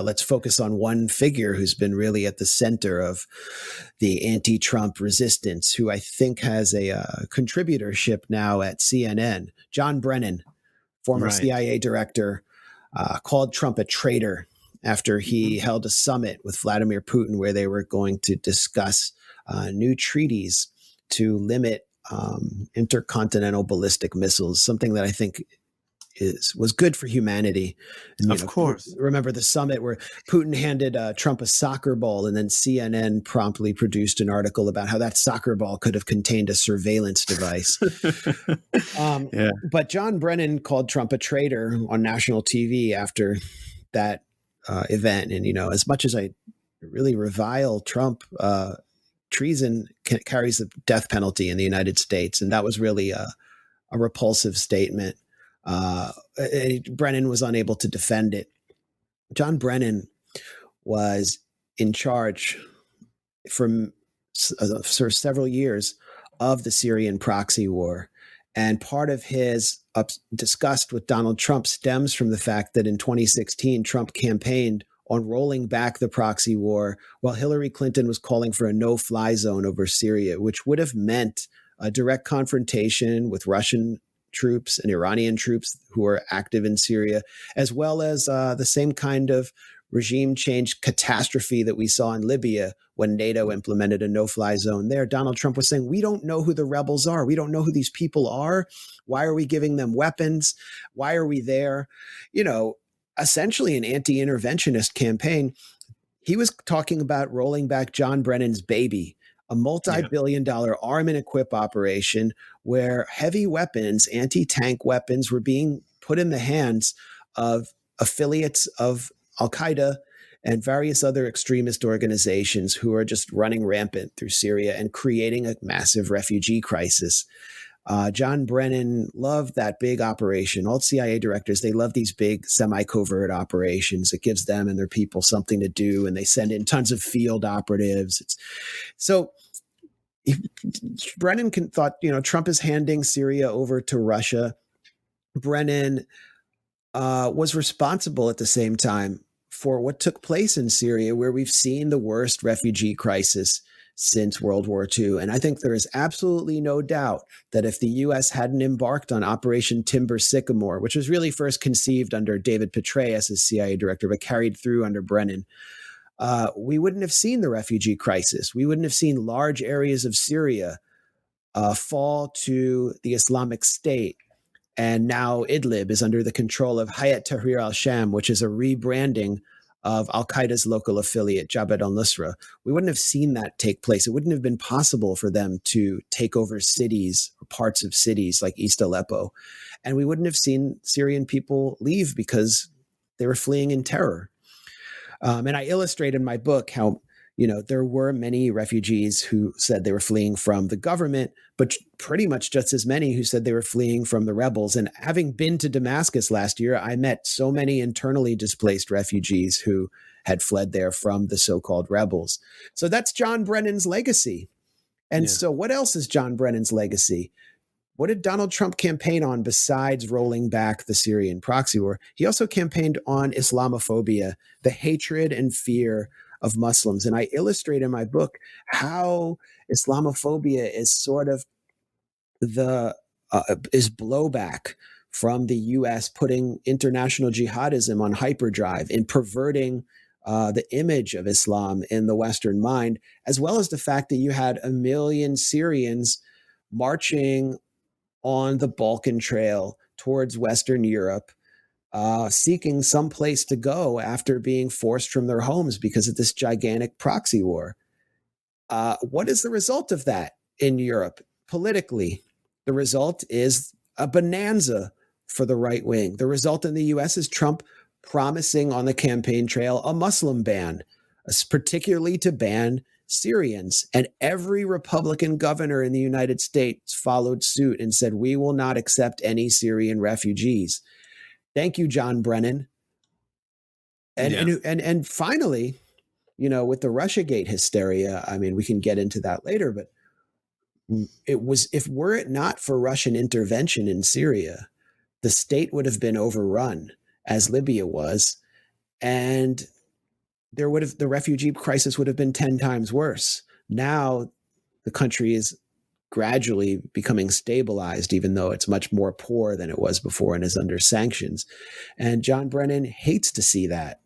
let's focus on one figure who's been really at the center of the anti-Trump resistance, who I think has a contributorship now at CNN. John Brennan, former Right. CIA director, called Trump a traitor after he held a summit with Vladimir Putin where they were going to discuss new treaties to limit intercontinental ballistic missiles, something that I think was good for humanity. And, of course. Remember the summit where Putin handed Trump a soccer ball, and then CNN promptly produced an article about how that soccer ball could have contained a surveillance device. But John Brennan called Trump a traitor on national TV after that event. And, as much as I really revile Trump, treason carries the death penalty in the United States. And that was really a repulsive statement. Brennan was unable to defend it. John Brennan was in charge for several years of the Syrian proxy war. And part of his disgust with Donald Trump stems from the fact that in 2016, Trump campaigned on rolling back the proxy war while Hillary Clinton was calling for a no-fly zone over Syria, which would have meant a direct confrontation with Russian troops and Iranian troops who are active in Syria, as well as the same kind of regime change catastrophe that we saw in Libya when NATO implemented a no-fly zone there. Donald Trump was saying, we don't know who the rebels are. We don't know who these people are. Why are we giving them weapons? Why are we there? Essentially an anti-interventionist campaign. He was talking about rolling back John Brennan's baby, a multi-billion-dollar arm and equip operation where heavy weapons, anti-tank weapons, were being put in the hands of affiliates of Al Qaeda and various other extremist organizations who are just running rampant through Syria and creating a massive refugee crisis. John Brennan loved that big operation. All CIA directors, they love these big semi-covert operations. It gives them and their people something to do, and they send in tons of field operatives. Brennan thought, Trump is handing Syria over to Russia. Brennan was responsible at the same time for what took place in Syria, where we've seen the worst refugee crisis since World War II. And I think there is absolutely no doubt that if the U.S. hadn't embarked on Operation Timber Sycamore, which was really first conceived under David Petraeus as CIA director, but carried through under Brennan, we wouldn't have seen the refugee crisis. We wouldn't have seen large areas of Syria fall to the Islamic State. And now Idlib is under the control of Hayat Tahrir al-Sham, which is a rebranding of Al-Qaeda's local affiliate, Jabhat al-Nusra. We wouldn't have seen that take place. It wouldn't have been possible for them to take over cities or parts of cities like East Aleppo. And we wouldn't have seen Syrian people leave because they were fleeing in terror. And I illustrate in my book how, there were many refugees who said they were fleeing from the government, but pretty much just as many who said they were fleeing from the rebels. And having been to Damascus last year, I met so many internally displaced refugees who had fled there from the so-called rebels. So that's John Brennan's legacy. And so what else is John Brennan's legacy? What did Donald Trump campaign on besides rolling back the Syrian proxy war? He also campaigned on Islamophobia, the hatred and fear of Muslims. And I illustrate in my book how Islamophobia is sort of is blowback from the U.S. putting international jihadism on hyperdrive in perverting the image of Islam in the Western mind, as well as the fact that you had 1 million Syrians marching on the Balkan Trail towards Western Europe, seeking some place to go after being forced from their homes because of this gigantic proxy war. What is the result of that in Europe politically? The result is a bonanza for the right wing. The result in the U.S. is Trump promising on the campaign trail a Muslim ban, particularly to ban Syrians. And every Republican governor in the United States followed suit and said, we will not accept any Syrian refugees. Thank you, John Brennan. And finally, with the Russiagate hysteria, I mean, we can get into that later, but were it not for Russian intervention in Syria, the state would have been overrun as Libya was. And the refugee crisis would have been 10 times worse. Now the country is gradually becoming stabilized, even though it's much more poor than it was before and is under sanctions. And John Brennan hates to see that.